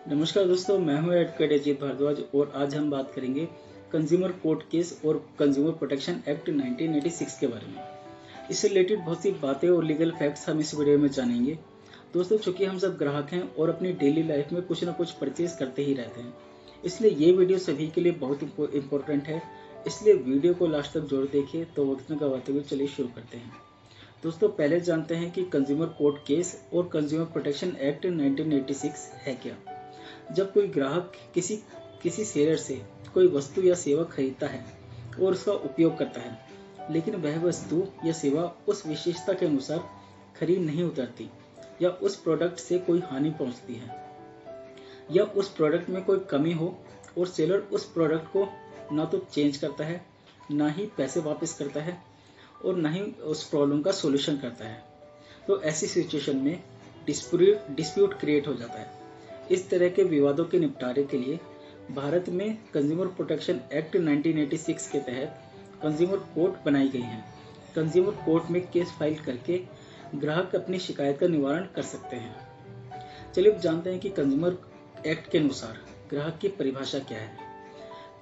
नमस्कार दोस्तों, मैं हूं एडवोकेट अजीत भारद्वाज और आज हम बात करेंगे कंज्यूमर कोर्ट केस और कंज्यूमर प्रोटेक्शन एक्ट 1986 के बारे में। इससे रिलेटेड बहुत सी बातें और लीगल फैक्ट्स हम इस वीडियो में जानेंगे। दोस्तों, चूंकि हम सब ग्राहक हैं और अपनी डेली लाइफ में कुछ ना कुछ परचेज करते ही रहते हैं, इसलिए ये वीडियो सभी के लिए बहुत इंपॉर्टेंट है। इसलिए वीडियो को लास्ट तक जरूर देखिए। तो वक्त न गवाते हुए चलिए शुरू करते हैं। दोस्तों, पहले जानते हैं कि कंज्यूमर कोर्ट केस और कंज्यूमर प्रोटेक्शन एक्ट 1986 है क्या। जब कोई ग्राहक किसी किसी सेलर से कोई वस्तु या सेवा खरीदता है और उसका उपयोग करता है, लेकिन वह वस्तु या सेवा उस विशेषता के अनुसार खरी नहीं उतरती या उस प्रोडक्ट से कोई हानि पहुंचती है या उस प्रोडक्ट में कोई कमी हो और सेलर उस प्रोडक्ट को ना तो चेंज करता है, ना ही पैसे वापस करता है और ना ही उस प्रॉब्लम का सॉल्यूशन करता है, तो ऐसी सिचुएशन में डिस्प्यूट क्रिएट हो जाता है। इस तरह के विवादों के निपटारे के लिए भारत में कंज्यूमर प्रोटेक्शन एक्ट 1986 के तहत कंज्यूमर कोर्ट बनाई गई है। कंज्यूमर कोर्ट में केस फाइल करके ग्राहक अपनी शिकायत का निवारण कर सकते हैं। चलिए अब जानते हैं कि कंज्यूमर एक्ट के अनुसार ग्राहक की परिभाषा क्या है।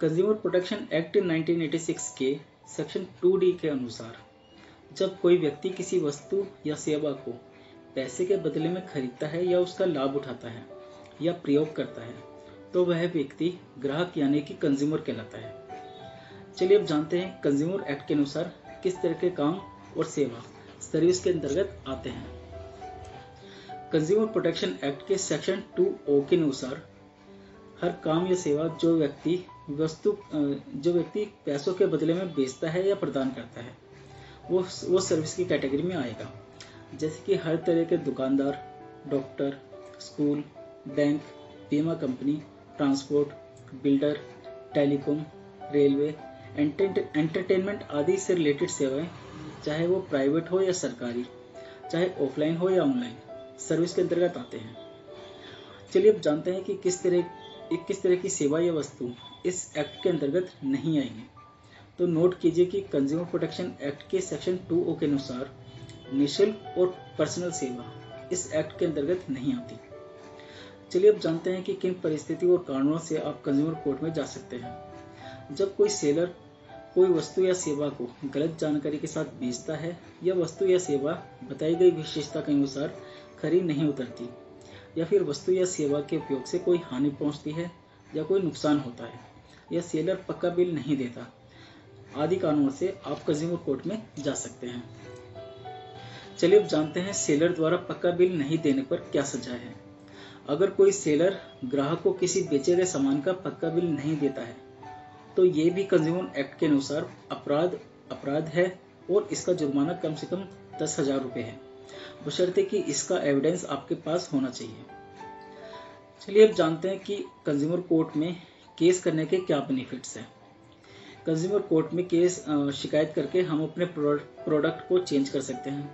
कंज्यूमर प्रोटेक्शन एक्ट 1986 के सेक्शन 2D के अनुसार जब कोई व्यक्ति किसी वस्तु या सेवा को पैसे के बदले में खरीदता है या उसका लाभ उठाता है या प्रयोग करता है, तो वह व्यक्ति ग्राहक यानी कि कंज्यूमर कहलाता है। चलिए अब जानते हैं कंज्यूमर एक्ट के अनुसार किस तरह के काम और सेवा सर्विस के अंतर्गत आते हैं। कंज्यूमर प्रोटेक्शन एक्ट के सेक्शन 2O के अनुसार हर काम या सेवा जो व्यक्ति पैसों के बदले में बेचता है या प्रदान करता है, वो सर्विस की कैटेगरी में आएगा। जैसे कि हर तरह के दुकानदार, डॉक्टर, स्कूल, बैंक, बीमा company, transport, builder, telecom, railway, entertainment आदि से रिलेटेड सेवाएं, चाहे वो प्राइवेट हो या सरकारी, चाहे ऑफलाइन हो या ऑनलाइन, सर्विस के अंतर्गत आते हैं। चलिए अब जानते हैं कि किस तरह की सेवा या वस्तु इस एक्ट के अंतर्गत नहीं आएगी। तो नोट कीजिए कि कंज्यूमर प्रोटेक्शन एक्ट के सेक्शन 2O के अनुसार निःशुल्क और पर्सनल सेवा इस एक्ट के अंतर्गत नहीं आती। चलिए अब जानते हैं कि किन परिस्थितियों और कारणों से आप कंज्यूमर कोर्ट में जा सकते हैं। जब कोई सेलर कोई वस्तु या सेवा को गलत जानकारी के साथ बेचता है या वस्तु या सेवा बताई गई विशेषता के अनुसार खरी नहीं उतरती, या फिर वस्तु या सेवा के उपयोग से कोई हानि पहुंचती है या कोई नुकसान होता है, या सेलर पक्का बिल नहीं देता, आदि कारणों से आप कंज्यूमर कोर्ट में जा सकते हैं। चलिए अब जानते हैं सेलर द्वारा पक्का बिल नहीं देने पर क्या सजा है। अगर कोई सेलर ग्राहक को किसी बेचे गए सामान का पक्का बिल नहीं देता है, तो ये भी कंज्यूमर एक्ट के अनुसार अपराध है और इसका जुर्माना कम से कम 10,000 रुपये है, बशर्ते कि इसका एविडेंस आपके पास होना चाहिए। चलिए अब जानते हैं कि कंज्यूमर कोर्ट में केस करने के क्या बेनिफिट्स हैं। कंज्यूमर कोर्ट में शिकायत करके हम अपने प्रोडक्ट को चेंज कर सकते हैं।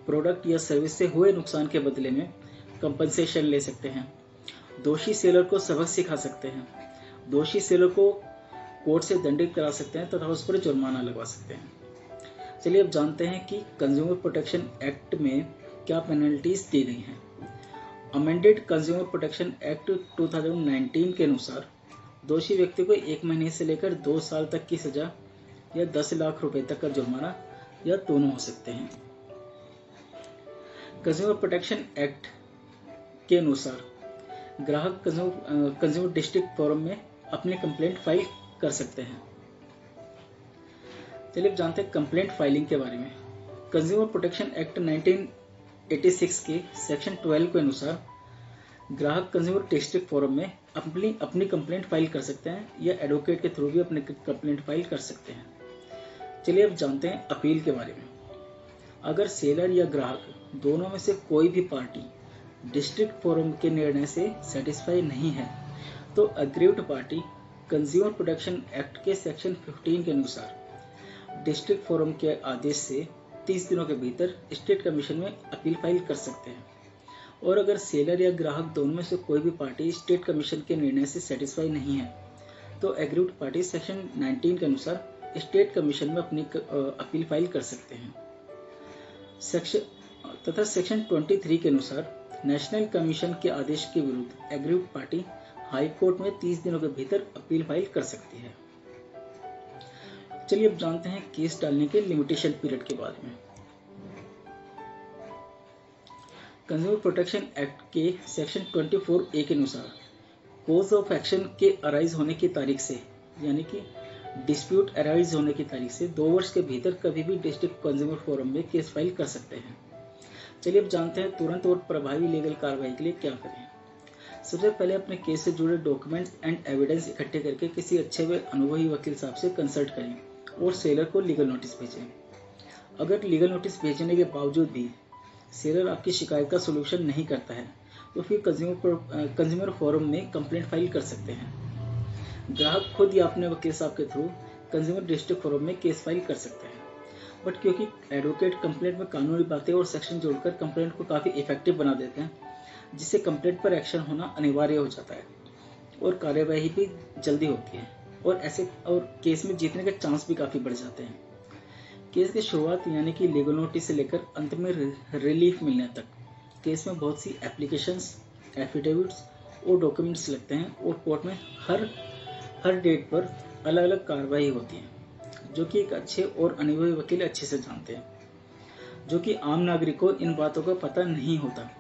प्रोडक्ट या सर्विस से हुए नुकसान के बदले में कंपनसेशन ले सकते हैं। दोषी सेलर को सबक सिखा सकते हैं। दोषी सेलर को कोर्ट से दंडित करा सकते हैं तथा उस पर जुर्माना लगवा सकते हैं। चलिए अब जानते हैं कि कंज्यूमर प्रोटेक्शन एक्ट में क्या पेनल्टीज दी गई हैं। अमेंडेड कंज्यूमर प्रोटेक्शन एक्ट 2019 के अनुसार दोषी व्यक्ति को 1 महीने से लेकर 2 साल तक की सजा या 10 लाख रुपए तक का जुर्माना या दोनों हो सकते हैं। कंज्यूमर प्रोटेक्शन एक्ट के अनुसार ग्राहक कंज्यूमर डिस्ट्रिक्ट फोरम में अपनी कंप्लेंट फाइल कर सकते हैं। चलिए अब जानते हैं कंप्लेंट फाइलिंग के बारे में। कंज्यूमर प्रोटेक्शन एक्ट 1986 के सेक्शन 12 के अनुसार ग्राहक कंज्यूमर डिस्ट्रिक्ट फोरम में अपनी कंप्लेंट फाइल कर सकते हैं या एडवोकेट के थ्रू भी अपनी कंप्लेंट फाइल कर सकते हैं। चलिए अब जानते हैं अपील के बारे में। अगर सेलर या ग्राहक दोनों में से कोई भी पार्टी डिस्ट्रिक्ट फोरम के निर्णय से सेटिस्फाई नहीं है, तो aggrieved party consumer protection act के सेक्शन 15 के अनुसार डिस्ट्रिक्ट फोरम के आदेश से 30 दिनों के भीतर स्टेट कमीशन में अपील फाइल कर सकते हैं। और अगर सेलर या ग्राहक दोनों में से कोई भी पार्टी स्टेट कमीशन के निर्णय से सेटिस्फाई नहीं है, तो एग्रीव्ड पार्टी सेक्शन 19 के अनुसार स्टेट कमीशन में अपनी अपील फाइल कर सकते हैं। सेक्शन 23 के अनुसार नेशनल कमीशन के आदेश के विरुद्ध एग्रीव्ड पार्टी हाई कोर्ट में 30 दिनों के भीतर अपील फाइल कर सकती है। चलिए अब जानते हैं केस डालने के लिमिटेशन पीरियड के बारे में। कंज्यूमर प्रोटेक्शन एक्ट के सेक्शन 24A के अनुसार कोज ऑफ एक्शन के अराइज होने की तारीख से, यानी कि डिस्प्यूट अराइज होने की तारीख से 2 वर्ष के भीतर कभी भी डिस्ट्रिक्ट कंज्यूमर फोरम में केस फाइल कर सकते हैं। चलिए अब जानते हैं तुरंत और प्रभावी लीगल कार्रवाई के लिए क्या करें। सबसे पहले अपने केस से जुड़े डॉक्यूमेंट्स एंड एविडेंस इकट्ठे करके किसी अच्छे व अनुभवी वकील साहब से कंसल्ट करें और सेलर को लीगल नोटिस भेजें। अगर लीगल नोटिस भेजने के बावजूद भी सेलर आपकी शिकायत का सोल्यूशन नहीं करता है तो फिर कंज्यूमर फोरम में कंप्लेंट फाइल कर सकते हैं। ग्राहक खुद या अपने वकील साहब के थ्रू कंज्यूमर डिस्ट्रिक्ट फोरम में केस फाइल कर सकते हैं, बट क्योंकि एडवोकेट कंप्लेंट में कानूनी बातें और सेक्शन जोड़कर कंप्लेंट को काफ़ी इफेक्टिव बना देते हैं, जिससे कंप्लेंट पर एक्शन होना अनिवार्य हो जाता है और कार्यवाही भी जल्दी होती है और केस में जीतने के चांस भी काफ़ी बढ़ जाते हैं। केस की शुरुआत यानी कि लीगल नोटिस से लेकर अंत में रिलीफ मिलने तक केस में बहुत सी एप्लीकेशंस, एफिडेविट्स और डॉक्यूमेंट्स लगते हैं और कोर्ट में हर डेट पर अलग अलग कार्रवाई होती है, जो कि एक अच्छे और अनुभवी वकील अच्छे से जानते हैं, जो कि आम नागरिक को इन बातों का पता नहीं होता।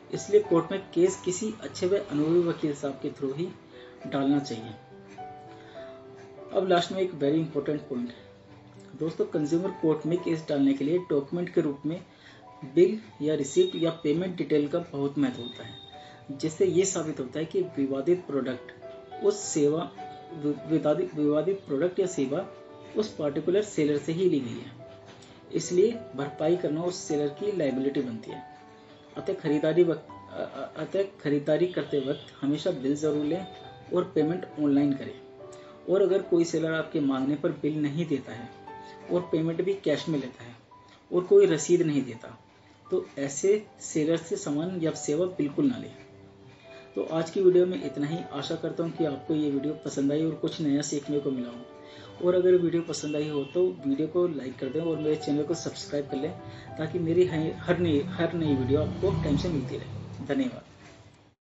इसलिए कोर्ट में केस किसी अच्छे व अनुभवी वकील साहब के थ्रू ही डालना चाहिए। अब लास्ट में एक वेरी इंपॉर्टेंट पॉइंट है दोस्तों, कंज्यूमर कोर्ट में केस डालने के लिए डॉक्यूमेंट के रूप में बिल या रिसिप्ट या पेमेंट डिटेल का बहुत महत्व होता है, जिससे ये साबित होता है कि विवादित प्रोडक्ट या सेवा उस पार्टिकुलर सेलर से ही ली गई है, इसलिए भरपाई करना उस सेलर की लायबिलिटी बनती है। अतः खरीदारी करते वक्त हमेशा बिल जरूर लें और पेमेंट ऑनलाइन करें। और अगर कोई सेलर आपके मांगने पर बिल नहीं देता है और पेमेंट भी कैश में लेता है और कोई रसीद नहीं देता, तो ऐसे सेलर से सामान या सेवा बिल्कुल ना लें। तो आज की वीडियो में इतना ही। आशा करता हूँ कि आपको ये वीडियो पसंद आई और कुछ नया सीखने को मिला हो। और अगर वीडियो पसंद आई हो तो वीडियो को लाइक कर दें और मेरे चैनल को सब्सक्राइब कर लें, ताकि मेरी हर नई वीडियो आपको टाइम से मिलती रहे। धन्यवाद।